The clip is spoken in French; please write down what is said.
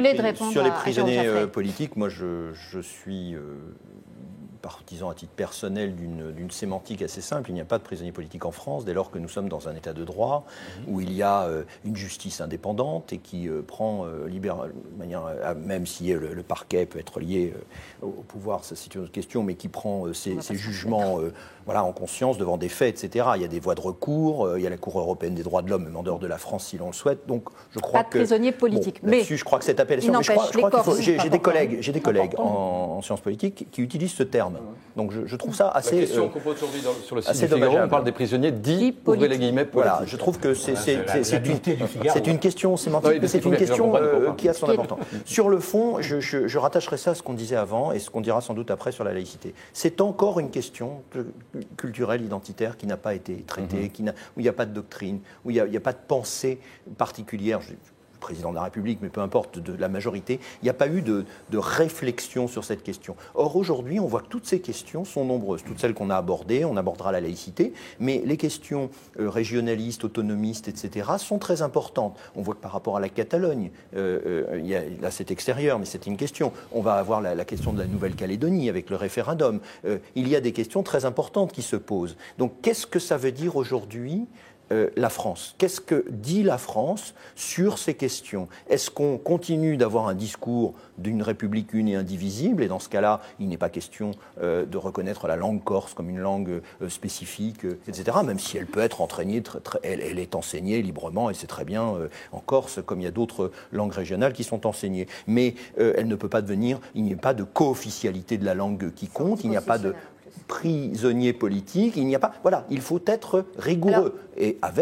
brûlé de répondre sur les à prisonniers Georges politiques, moi je suis partisan à titre personnel d'une sémantique assez simple. Il n'y a pas de prisonniers politiques en France dès lors que nous sommes dans un état de droit où il y a une justice indépendante et qui prend même si le parquet peut être lié au pouvoir, ça c'est une autre question, mais qui prend ses jugements en conscience devant des faits, etc. Il y a des voies de recours, il y a la Cour européenne des droits de l'homme, même en dehors de la France si l'on le souhaite. Donc je crois pas de prisonniers politiques. Mais je crois que cette appellation. J'ai des collègues en sciences politiques qui utilisent ce terme. Donc je trouve ça assez. La question qu'on pose aujourd'hui sur le site du dommageable. Figaro, on parle des prisonniers dits, ouvrez les guillemets, politiques. Voilà, je trouve que c'est une question sémantique, mais c'est une question qui a son importance. Sur le fond, je rattacherai ça à ce qu'on disait avant et ce qu'on dira sans doute après sur la laïcité. C'est encore une question culturelle, identitaire, qui n'a pas été traitée, où il n'y a pas de doctrine, où il n'y a pas de pensée particulière. Président de la République, mais peu importe, de la majorité, il n'y a pas eu de réflexion sur cette question. Or, aujourd'hui, on voit que toutes ces questions sont nombreuses. Toutes celles qu'on a abordées, on abordera la laïcité, mais les questions régionalistes, autonomistes, etc., sont très importantes. On voit que par rapport à la Catalogne, là c'est extérieur, mais c'est une question. On va avoir la question de la Nouvelle-Calédonie avec le référendum. Il y a des questions très importantes qui se posent. Donc, qu'est-ce que ça veut dire aujourd'hui la France? Qu'est-ce que dit la France sur ces questions? Est-ce qu'on continue d'avoir un discours d'une République une et indivisible? Et dans ce cas-là, il n'est pas question de reconnaître la langue corse comme une langue spécifique, etc., même si elle peut être enseignée, elle est enseignée librement, et c'est très bien en Corse, comme il y a d'autres langues régionales qui sont enseignées. Mais elle ne peut pas devenir, il n'y a pas de co-officialité de la langue qui compte, il n'y a pas de prisonniers politiques, il n'y a pas... Voilà, il faut être rigoureux. Et avec